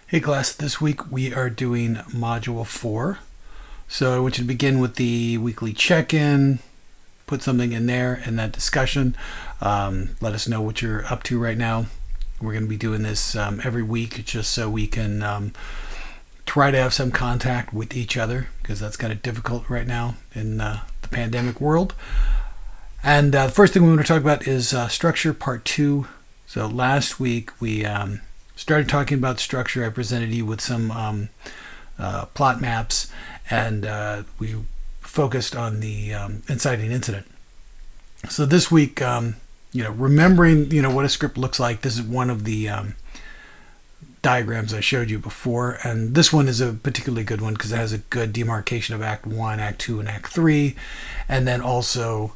Hey class, this week we are doing Module 4. So I want you to begin with the weekly check-in, put something in there in that discussion. Let us know what you're up to right now. We're going to be doing this every week just so we can try to have some contact with each other, because that's kind of difficult right now in the pandemic world. And the first thing we want to talk about is structure part 2. So last week we started talking about structure. I presented you with some plot maps, and we focused on the inciting incident. So this week, remembering what a script looks like. This is one of the diagrams I showed you before, and this one is a particularly good one because it has a good demarcation of Act 1, Act 2, and Act 3, and then also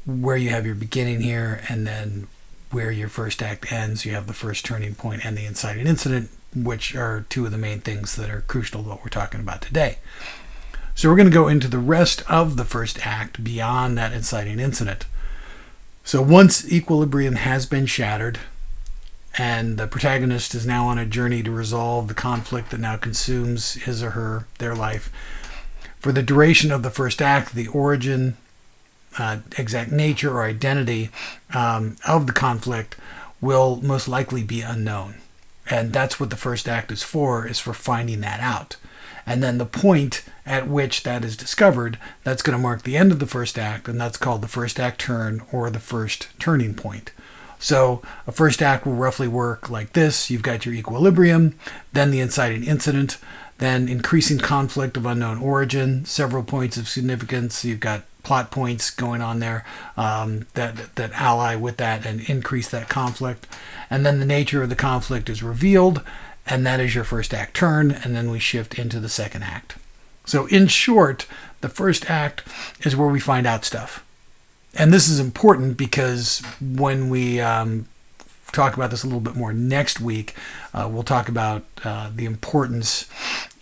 where you have your beginning here, and then where your first act ends. You have the first turning point and the inciting incident, which are two of the main things that are crucial to what we're talking about today. So we're going to go into the rest of the first act beyond that inciting incident. So once equilibrium has been shattered and the protagonist is now on a journey to resolve the conflict that now consumes his or her, their life, for the duration of the first act, the origin, exact nature or identity of the conflict will most likely be unknown. And that's what the first act is for finding that out. And then the point at which that is discovered, that's going to mark the end of the first act, and that's called the first act turn or the first turning point. So a first act will roughly work like this. You've got your equilibrium, then the inciting incident, then increasing conflict of unknown origin, several points of significance. You've got plot points going on there that ally with that and increase that conflict. And then the nature of the conflict is revealed, and that is your first act turn, and then we shift into the second act. So in short, the first act is where we find out stuff. And this is important because when we talk about this a little bit more next week, we'll talk about the importance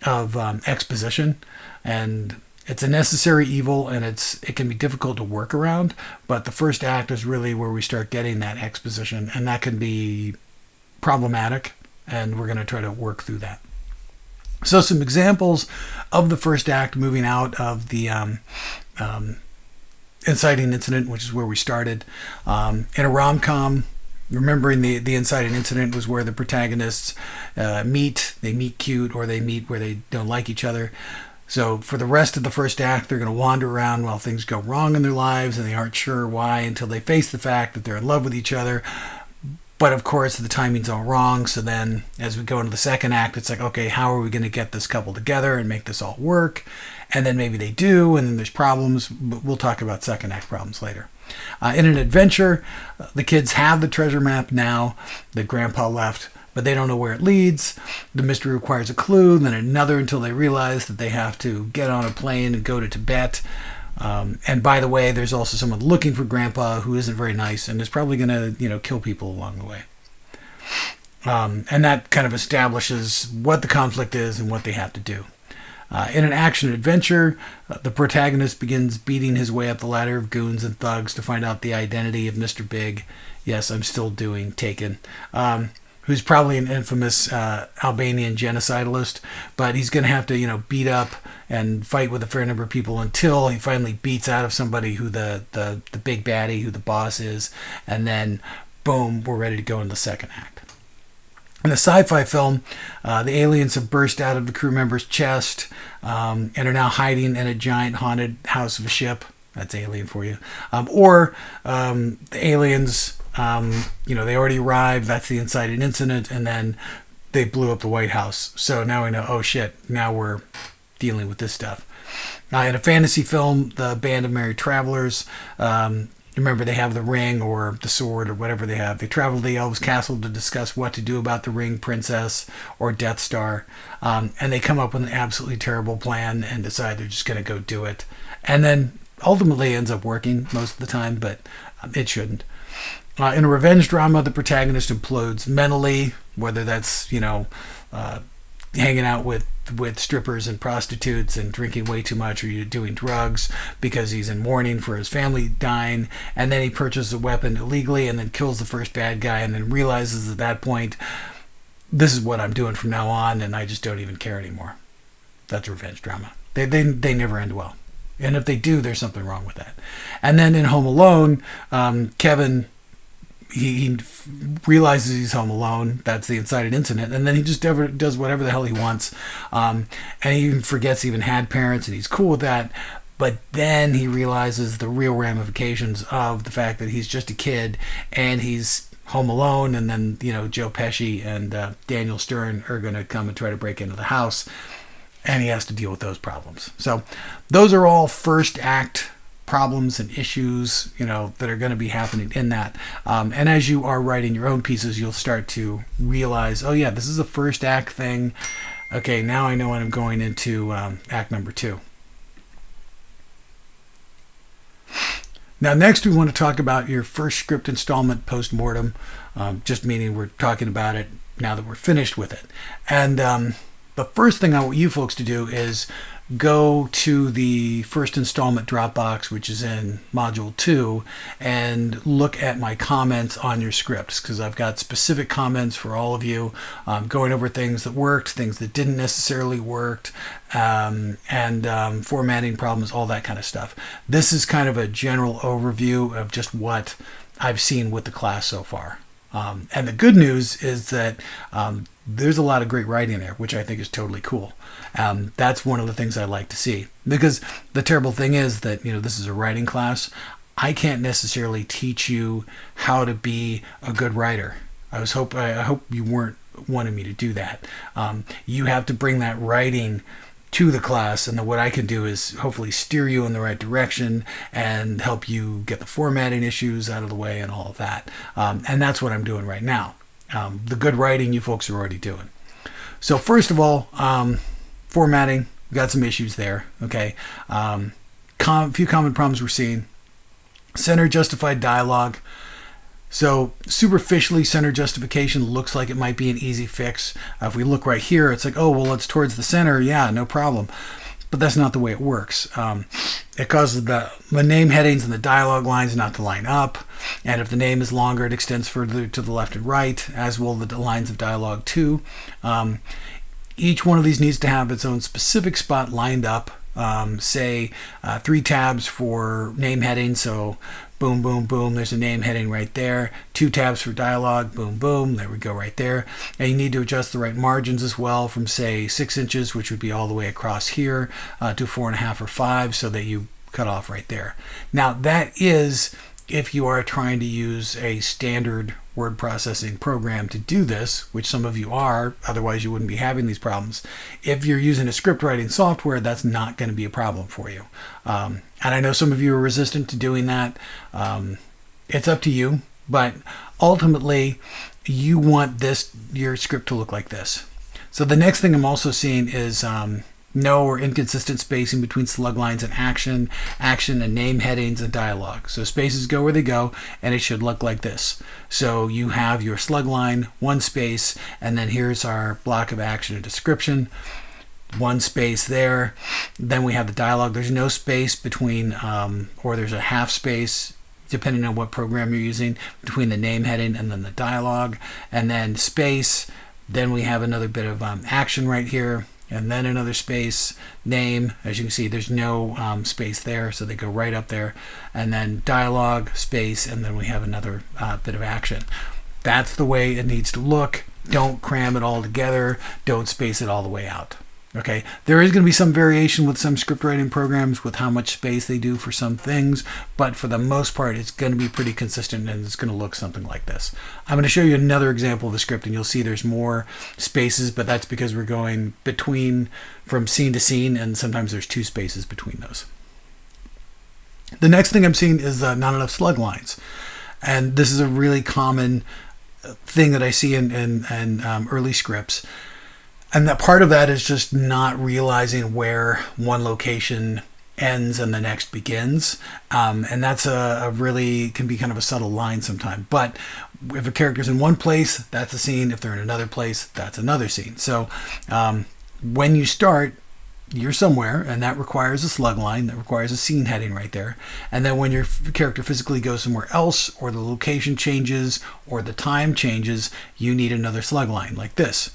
of exposition. And it's a necessary evil, and it can be difficult to work around, but the first act is really where we start getting that exposition, and that can be problematic, and we're going to try to work through that. So some examples of the first act moving out of the inciting incident, which is where we started. In a rom-com, remembering the inciting incident was where the protagonists meet. They meet cute, or they meet where they don't like each other. So for the rest of the first act, they're going to wander around while things go wrong in their lives, and they aren't sure why until they face the fact that they're in love with each other. But of course, the timing's all wrong. So then as we go into the second act, it's like, okay, how are we going to get this couple together and make this all work? And then maybe they do, and then there's problems. But we'll talk about second act problems later. In an adventure, the kids have the treasure map now that Grandpa left, but they don't know where it leads. The mystery requires a clue, then another until they realize that they have to get on a plane and go to Tibet. And by the way, there's also someone looking for Grandpa who isn't very nice and is probably going to, kill people along the way. And that kind of establishes what the conflict is and what they have to do. In an action adventure, the protagonist begins beating his way up the ladder of goons and thugs to find out the identity of Mr. Big. Yes, I'm still doing Taken. Who's probably an infamous Albanian genocidalist, but he's going to have to, beat up and fight with a fair number of people until he finally beats out of somebody who the big baddie, who the boss is, and then, boom, we're ready to go in the second act. In a sci-fi film, the aliens have burst out of the crew member's chest and are now hiding in a giant haunted house of a ship. That's Alien for you. Or the aliens... they already arrived, that's the inciting incident, and then they blew up the White House. So now we know, oh shit, now we're dealing with this stuff. In a fantasy film, the band of merry travelers, remember they have the ring or the sword or whatever they have. They travel to the Elves' castle to discuss what to do about the ring princess or Death Star. And they come up with an absolutely terrible plan and decide they're just going to go do it. And then ultimately ends up working most of the time, but it shouldn't. In a revenge drama, the protagonist implodes mentally, whether that's, hanging out with strippers and prostitutes and drinking way too much, or you're doing drugs because he's in mourning for his family dying, and then he purchases a weapon illegally and then kills the first bad guy and then realizes at that point this is what I'm doing from now on, and I just don't even care anymore. That's revenge drama. They never end well. And if they do, there's something wrong with that. And then in Home Alone, Kevin, he realizes he's home alone. That's the incited incident. And then he just does whatever the hell he wants. And he even forgets he even had parents, and he's cool with that. But then he realizes the real ramifications of the fact that he's just a kid and he's home alone. And then, Joe Pesci and Daniel Stern are going to come and try to break into the house. And he has to deal with those problems. So those are all first act problems and issues, that are going to be happening in that. And as you are writing your own pieces, you'll start to realize, oh yeah, this is a first act thing. Okay, now I know when I'm going into act number 2. Now, next we want to talk about your first script installment post-mortem, just meaning we're talking about it now that we're finished with it. And the first thing I want you folks to do is go to the first installment Dropbox, which is in Module 2, and look at my comments on your scripts, because I've got specific comments for all of you, going over things that worked, things that didn't necessarily work, and formatting problems, all that kind of stuff. This is kind of a general overview of just what I've seen with the class so far. And the good news is that there's a lot of great writing there, which I think is totally cool. That's one of the things I like to see, because the terrible thing is that, this is a writing class. I can't necessarily teach you how to be a good writer. I hope you weren't wanting me to do that. You have to bring that writing to the class, and then what I can do is hopefully steer you in the right direction and help you get the formatting issues out of the way and all of that. And that's what I'm doing right now. The good writing you folks are already doing. So first of all, formatting, we've got some issues there. Okay, few common problems we're seeing. Center justified dialogue. So superficially, center justification looks like it might be an easy fix. If we look right here, it's like, oh, well, it's towards the center. Yeah, no problem. But that's not the way it works. It causes the name headings and the dialogue lines not to line up. And if the name is longer, it extends further to the left and right, as will the lines of dialogue too. Each one of these needs to have its own specific spot lined up. Say 3 tabs for name heading, so boom, boom, boom, there's a name heading right there. 2 tabs for dialogue, boom, boom, there we go right there. And you need to adjust the right margins as well, from say 6 inches, which would be all the way across here, to 4.5 or 5, so that you cut off right there. Now that is if you are trying to use a standard word processing program to do this, which some of you are, otherwise you wouldn't be having these problems. If you're using a script writing software, that's not going to be a problem for you. And I know some of you are resistant to doing that. It's up to you, but ultimately you want your script to look like this. So the next thing I'm also seeing is no or inconsistent spacing between slug lines and action and name headings and dialogue. So spaces go where they go, and it should look like this. So you have your slug line, 1 space, and then here's our block of action and description, 1 space there. Then we have the dialogue. There's no space between, or there's a half space, depending on what program you're using, between the name heading and then the dialogue, and then space. Then we have another bit of action right here, and then another space, name. As you can see, there's no space there, so they go right up there. And then dialogue, space, and then we have another bit of action. That's the way it needs to look. Don't cram it all together. Don't space it all the way out. Okay, there is going to be some variation with some script writing programs with how much space they do for some things, but for the most part, it's going to be pretty consistent, and it's going to look something like this. I'm going to show you another example of the script, and you'll see there's more spaces, but that's because we're going from scene to scene, and sometimes there's 2 spaces between those. The next thing I'm seeing is not enough slug lines, and this is a really common thing that I see in early scripts. And that part of that is just not realizing where one location ends and the next begins. And that's a really can be kind of a subtle line sometimes. But if a character's in one place, that's a scene. If they're in another place, that's another scene. So when you start, you're somewhere, and that requires a slug line, that requires a scene heading right there. And then when your character physically goes somewhere else, or the location changes, or the time changes, you need another slug line like this.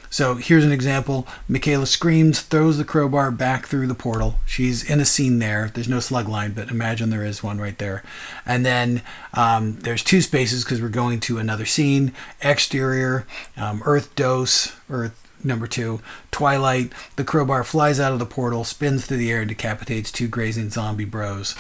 So here's an example. Michaela screams, throws the crowbar back through the portal. She's in a scene there. There's no slug line, but imagine there is one right there. And then there's 2 spaces because we're going to another scene. Exterior, Earth dose, Earth number 2, Twilight. The crowbar flies out of the portal, spins through the air, and decapitates 2 grazing zombie bros.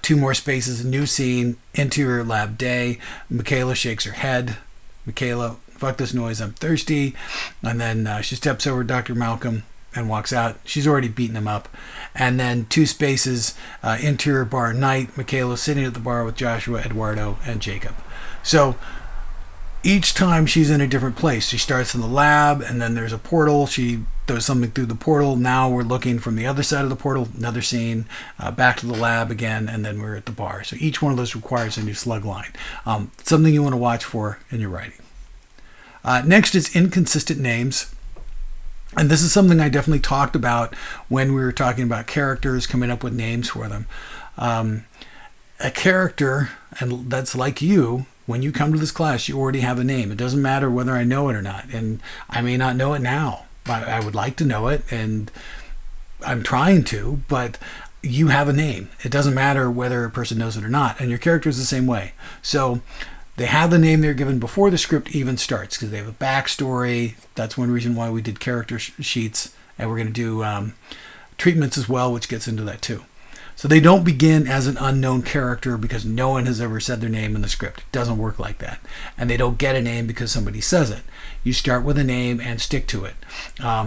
2 more spaces, new scene, interior lab day. Michaela shakes her head. Michaela, fuck this noise, I'm thirsty. And then she steps over to Dr. Malcolm and walks out. She's already beaten him up. And then 2 spaces, interior bar night. Michaela sitting at the bar with Joshua, Eduardo, and Jacob. So each time she's in a different place. She starts in the lab, and then there's a portal. She does something through the portal. Now we're looking from the other side of the portal, another scene, back to the lab again, and then we're at the bar. So each one of those requires a new slug line. Something you want to watch for in your writing. Next is inconsistent names. And this is something I definitely talked about when we were talking about characters, coming up with names for them. A character, and that's like you, when you come to this class, you already have a name. It doesn't matter whether I know it or not. And I may not know it now. I would like to know it, and I'm trying to, but you have a name. It doesn't matter whether a person knows it or not. And your character is the same way. So they have the name they're given before the script even starts because they have a backstory. That's one reason why we did character sheets. And we're going to do treatments as well, which gets into that too. So they don't begin as an unknown character because no one has ever said their name in the script. It doesn't work like that. And they don't get a name because somebody says it. You start with a name and stick to it.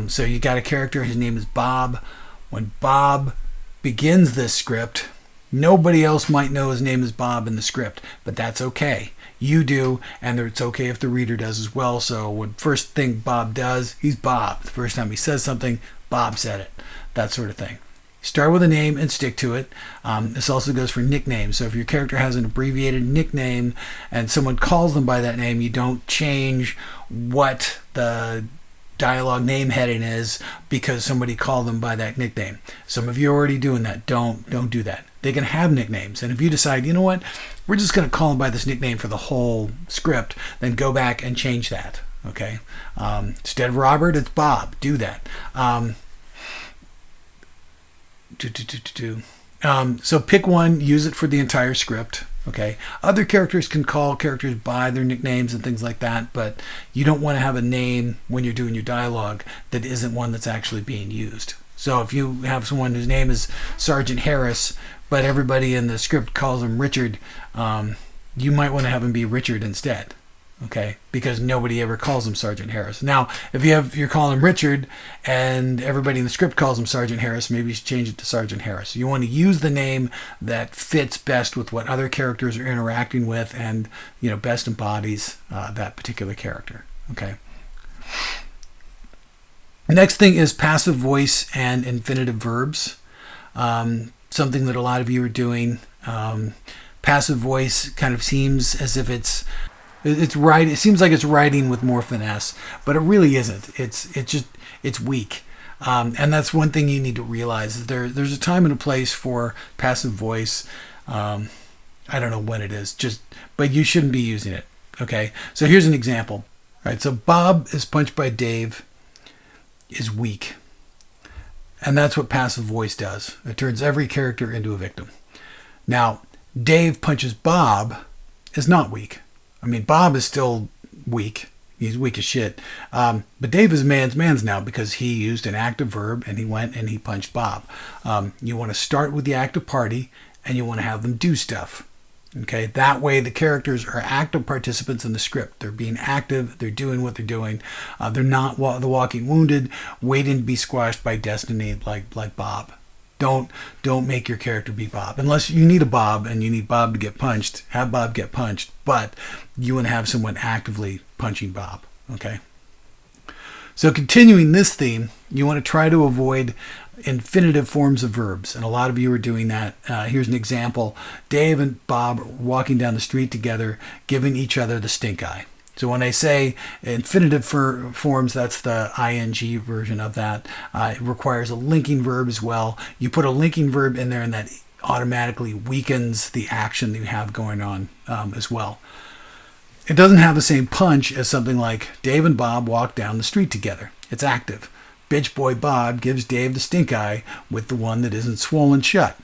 So you got a character, his name is Bob. When Bob begins this script, nobody else might know his name is Bob in the script, but that's okay. You do, and it's okay if the reader does as well. So when first thing Bob does, he's Bob. The first time he says something, Bob said it. That sort of thing. Start with a name and stick to it. This also goes for nicknames. So if your character has an abbreviated nickname and someone calls them by that name, you don't change what the dialogue name heading is because somebody called them by that nickname. Some of you are already doing that. Don't do that. They can have nicknames. And if you decide, you know what, we're just going to call them by this nickname for the whole script, then go back and change that. Okay? Instead of Robert, it's Bob. Do that. So pick one, use it for the entire script. Okay. Other characters can call characters by their nicknames and things like that, but you don't want to have a name when you're doing your dialogue that isn't one that's actually being used. So if you have someone whose name is Sergeant Harris, but everybody in the script calls him Richard, you might want to have him be Richard instead. Okay, because nobody ever calls him Sergeant Harris. Now, if you're calling him Richard and everybody in the script calls him Sergeant Harris, maybe you should change it to Sergeant Harris. You want to use the name that fits best with what other characters are interacting with and, best embodies that particular character. Okay. The next thing is passive voice and infinitive verbs. Something that a lot of you are doing. Passive voice kind of seems as if it's right. It seems like it's writing with more finesse, but it really isn't. It's weak, and that's one thing you need to realize. There's a time and a place for passive voice. I don't know when it is, but you shouldn't be using it. Okay, so here's an example. All right, so Bob is punched by Dave is weak, and that's what passive voice does. It turns every character into a victim. Now, Dave punches Bob is not weak. I mean, Bob is still weak. He's weak as shit. But Dave is man's now because he used an active verb and he went and he punched Bob. You want to start with the active party and you want to have them do stuff. Okay, that way the characters are active participants in the script. They're being active. They're doing what they're doing. They're not the walking wounded, waiting to be squashed by destiny like Bob. Don't make your character be Bob. Unless you need a Bob and you need Bob to get punched, have Bob get punched, but you want to have someone actively punching Bob. Okay? So continuing this theme, you want to try to avoid infinitive forms of verbs, and a lot of you are doing that. Here's an example. Dave and Bob are walking down the street together, giving each other the stink eye. So when I say infinitive forms, that's the ing version of that. It requires a linking verb as well. You put a linking verb in there and that automatically weakens the action that you have going on as well. It doesn't have the same punch as something like Dave and Bob walk down the street together. It's active. Bitch boy Bob gives Dave the stink eye with the one that isn't swollen shut.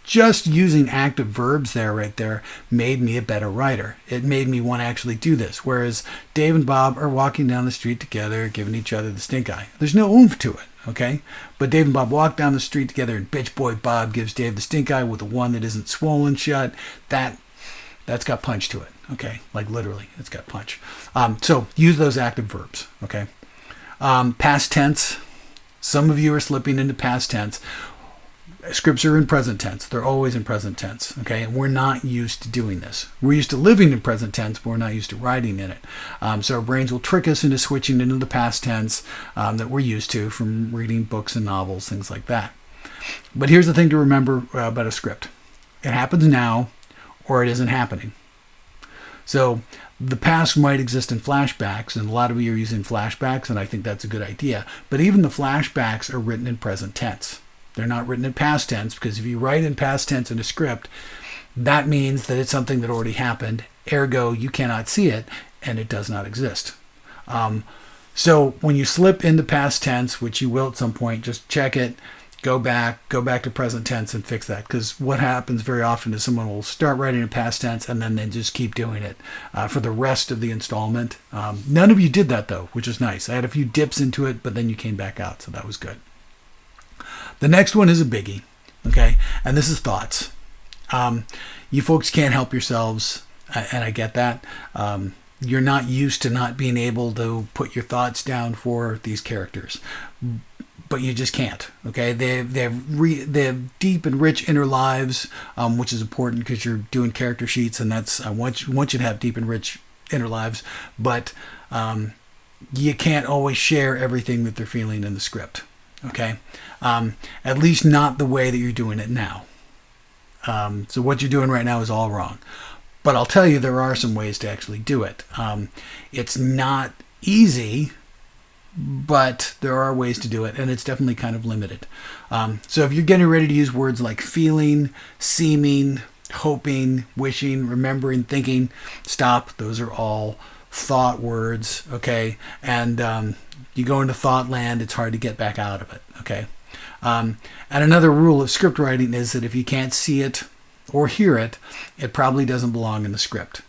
Just using active verbs right there made me a better writer. It made me want to actually do this. Whereas Dave and Bob are walking down the street together, giving each other the stink eye. There's no oomph to it, okay? But Dave and Bob walk down the street together and bitch boy Bob gives Dave the stink eye with the one that isn't swollen shut. That's got punch to it, okay? Like literally, it's got punch. So use those active verbs, okay? Past tense. Some of you are slipping into past tense. Scripts are in present tense. They're always in present tense, okay? And we're not used to doing this. We're used to living in present tense, but we're not used to writing in it. So our brains will trick us into switching into the past tense that we're used to from reading books and novels, things like that. But here's the thing to remember about a script. It happens now, or it isn't happening. So the past might exist in flashbacks, and a lot of you are using flashbacks, and I think that's a good idea. But even the flashbacks are written in present tense. They're not written in past tense, because if you write in past tense in a script, that means that it's something that already happened. Ergo, you cannot see it, and it does not exist. So when you slip into past tense, which you will at some point, just check it, go back to present tense and fix that. Because what happens very often is someone will start writing in past tense and then they just keep doing it for the rest of the installment. None of you did that, though, which is nice. I had a few dips into it, but then you came back out, so that was good. The next one is a biggie, okay? And this is thoughts. You folks can't help yourselves, and I get that. You're not used to not being able to put your thoughts down for these characters, but you just can't, okay? They have deep and rich inner lives, which is important because you're doing character sheets, and I want you to have deep and rich inner lives, but you can't always share everything that they're feeling in the script. Okay, at least not the way that you're doing it now. So what you're doing right now is all wrong. But I'll tell you, there are some ways to actually do it. It's not easy, but there are ways to do it, and it's definitely kind of limited. So if you're getting ready to use words like feeling, seeming, hoping, wishing, remembering, thinking, stop. Those are all thought words, okay? And you go into thought land, it's hard to get back out of it, okay? And another rule of script writing is that if you can't see it or hear it, it probably doesn't belong in the script.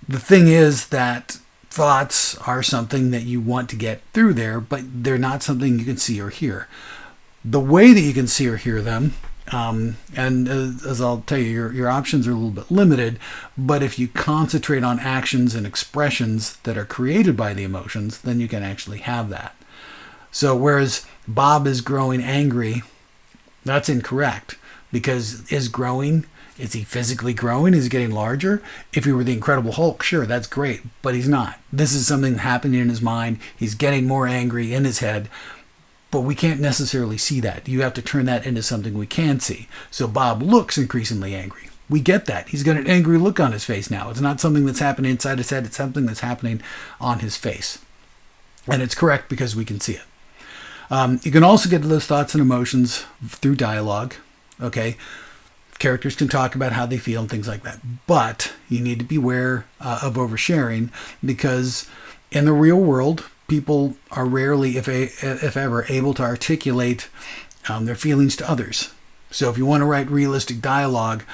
The thing is that thoughts are something that you want to get through there, but they're not something you can see or hear. The way that you can see or hear them, and as I'll tell you, your options are a little bit limited, but if you concentrate on actions and expressions that are created by the emotions, then you can actually have that. So whereas Bob is growing angry, that's incorrect, because is he physically growing? Is he getting larger? If he were the Incredible Hulk, sure, that's great, but he's not. This is something happening in his mind. He's getting more angry in his head. But we can't necessarily see that. You have to turn that into something we can see. So Bob looks increasingly angry. We get that. He's got an angry look on his face now. It's not something that's happening inside his head. It's something that's happening on his face. And it's correct because we can see it. You can also get those thoughts and emotions through dialogue. Okay? Characters can talk about how they feel and things like that. But you need to be aware of oversharing, because in the real world, people are rarely, if ever, able to articulate their feelings to others. So if you want to write realistic dialogue,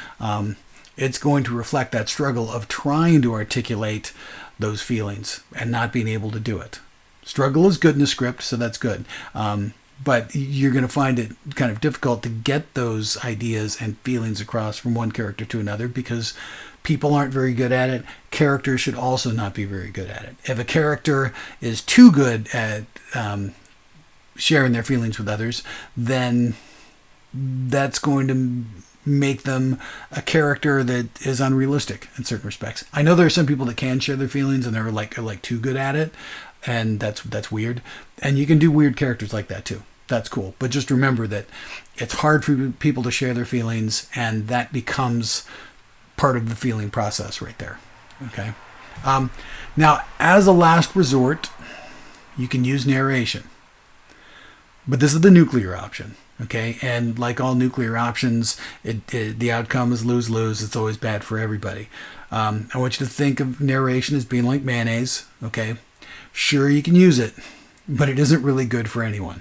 it's going to reflect that struggle of trying to articulate those feelings and not being able to do it. Struggle is good in the script, so that's good. But you're going to find it kind of difficult to get those ideas and feelings across from one character to another, because people aren't very good at it. Characters should also not be very good at it. If a character is too good at sharing their feelings with others, then that's going to make them a character that is unrealistic in certain respects. I know there are some people that can share their feelings and they're like too good at it, and that's weird. And you can do weird characters like that too. That's cool. But just remember that it's hard for people to share their feelings, and that becomes part of the feeling process right there. Okay. Now, as a last resort, you can use narration. But this is the nuclear option. Okay. And like all nuclear options, the outcome is lose-lose. It's always bad for everybody. I want you to think of narration as being like mayonnaise. Okay. Sure, you can use it, but it isn't really good for anyone.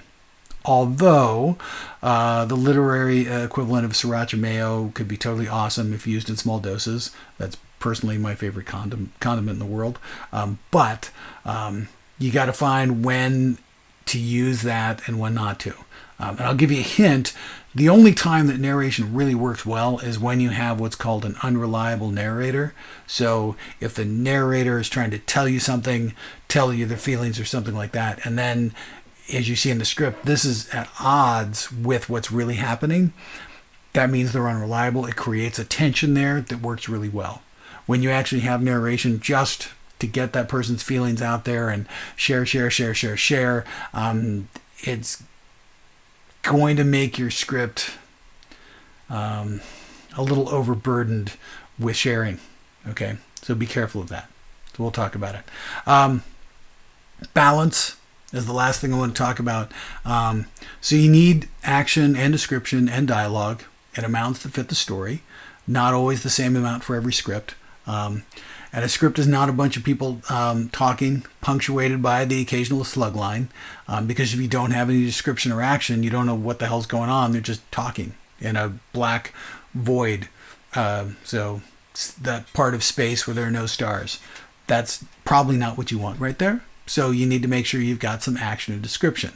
Although the literary equivalent of sriracha mayo could be totally awesome if used in small doses. That's personally my favorite condiment in the world. But you got to find when to use that and when not to. And I'll give you a hint. The only time that narration really works well is when you have what's called an unreliable narrator. So if the narrator is trying to tell you something, tell you their feelings or something like that, and then as you see in the script, this is at odds with what's really happening, that means they're unreliable. It creates a tension there that works really well. When you actually have narration just to get that person's feelings out there and share, it's going to make your script a little overburdened with sharing. Okay, so be careful of that. So we'll talk about it. Balance is the last thing I want to talk about. So you need action and description and dialogue in amounts that fit the story. Not always the same amount for every script. And a script is not a bunch of people talking, punctuated by the occasional slug line. Because if you don't have any description or action, you don't know what the hell's going on. They're just talking in a black void. So that part of space where there are no stars. That's probably not what you want right there. So you need to make sure you've got some action and description.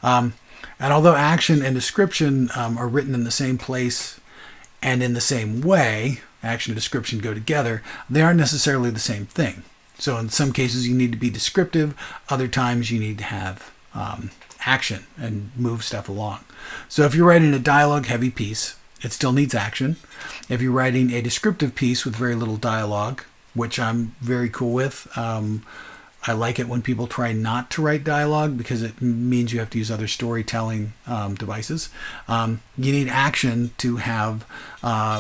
And although action and description are written in the same place and in the same way, action and description go together, they aren't necessarily the same thing. So in some cases you need to be descriptive, other times you need to have action and move stuff along. So if you're writing a dialogue-heavy piece, it still needs action. If you're writing a descriptive piece with very little dialogue, which I'm very cool with, I like it when people try not to write dialogue because it means you have to use other storytelling devices. You need action to have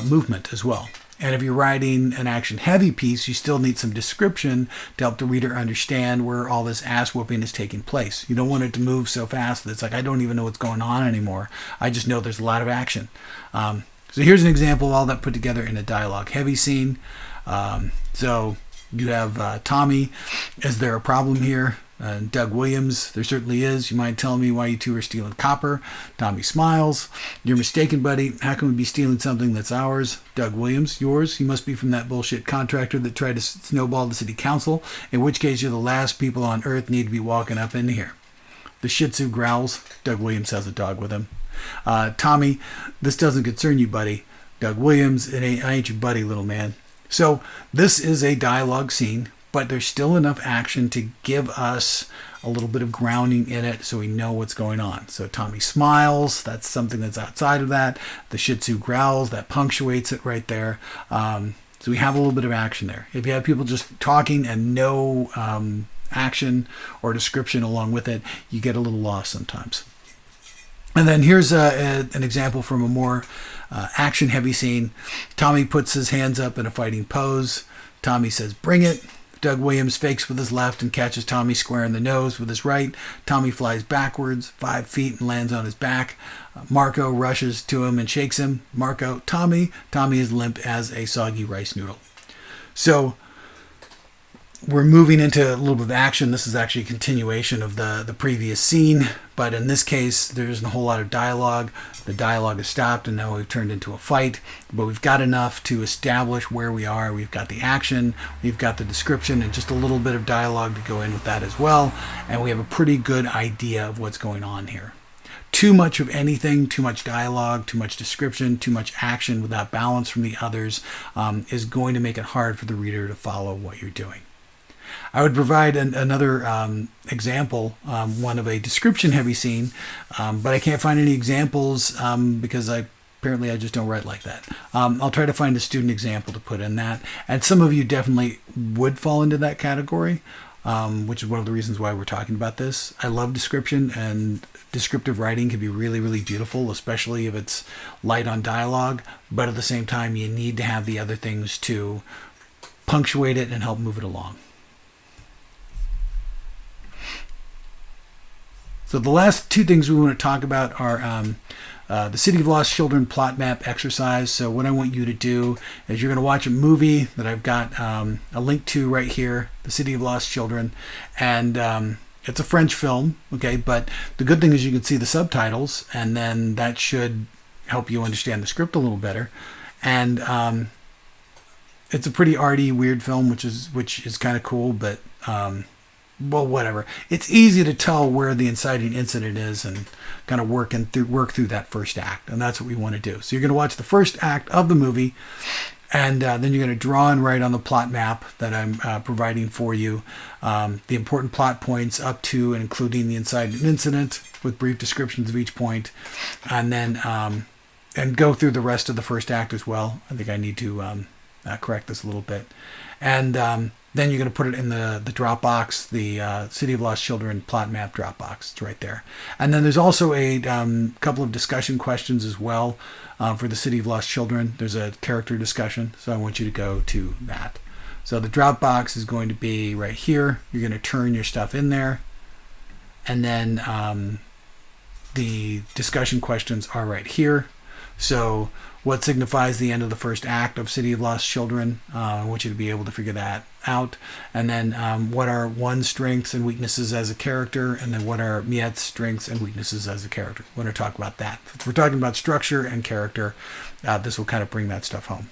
movement as well. And if you're writing an action-heavy piece, you still need some description to help the reader understand where all this ass-whooping is taking place. You don't want it to move so fast that it's like, I don't even know what's going on anymore. I just know there's a lot of action. So here's an example of all that put together in a dialogue-heavy scene. So you have Tommy. Is there a problem here? Doug Williams, there certainly is. You mind telling me why you two are stealing copper? Tommy smiles. You're mistaken, buddy. How can we be stealing something that's ours? Doug Williams, yours? You must be from that bullshit contractor that tried to snowball the city council, in which case you're the last people on earth need to be walking up in here. The Shih Tzu growls. Doug Williams has a dog with him. Tommy, this doesn't concern you, buddy. Doug Williams, I ain't your buddy, little man. So this is a dialogue scene, but there's still enough action to give us a little bit of grounding in it so we know what's going on. So Tommy smiles. That's something that's outside of that. The Shih Tzu growls. That punctuates it right there. So we have a little bit of action there. If you have people just talking and no action or description along with it, you get a little lost sometimes. And then here's an example from a more action-heavy scene. Tommy puts his hands up in a fighting pose. Tommy says, "Bring it." Doug Williams fakes with his left and catches Tommy square in the nose with his right. Tommy flies backwards 5 feet and lands on his back. Marco rushes to him and shakes him. Marco, Tommy. Tommy is limp as a soggy rice noodle. So we're moving into a little bit of action. This is actually a continuation of the previous scene, but in this case, there isn't a whole lot of dialogue. The dialogue is stopped, and now we've turned into a fight, but we've got enough to establish where we are. We've got the action, we've got the description, and just a little bit of dialogue to go in with that as well, and we have a pretty good idea of what's going on here. Too much of anything, too much dialogue, too much description, too much action without balance from the others is going to make it hard for the reader to follow what you're doing. I would provide another example, one of a description-heavy scene, but I can't find any examples because apparently I just don't write like that. I'll try to find a student example to put in that, and some of you definitely would fall into that category, which is one of the reasons why we're talking about this. I love description, and descriptive writing can be really, really beautiful, especially if it's light on dialogue, but at the same time, you need to have the other things to punctuate it and help move it along. So the last two things we want to talk about are the City of Lost Children plot map exercise. So what I want you to do is you're going to watch a movie that I've got a link to right here, The City of Lost Children, and it's a French film, okay, but the good thing is you can see the subtitles, and then that should help you understand the script a little better. And it's a pretty arty, weird film, which is kind of cool, but well, whatever. It's easy to tell where the inciting incident is and kind of work through that first act, and that's what we want to do. So you're going to watch the first act of the movie, and then you're going to draw and write on the plot map that I'm providing for you the important plot points up to and including the inciting incident with brief descriptions of each point, and then and go through the rest of the first act as well. I think I need to correct this a little bit, and then you're going to put it in the Dropbox, the City of Lost Children plot map Dropbox. It's right there. And then there's also a couple of discussion questions as well for the City of Lost Children. There's a character discussion, so I want you to go to that. So the Dropbox is going to be right here. You're going to turn your stuff in there. And then the discussion questions are right here. So what signifies the end of the first act of City of Lost Children? I want you to be able to figure that out. And then what are one's strengths and weaknesses as a character? And then what are Miette's strengths and weaknesses as a character? I want to talk about that. If we're talking about structure and character, this will kind of bring that stuff home.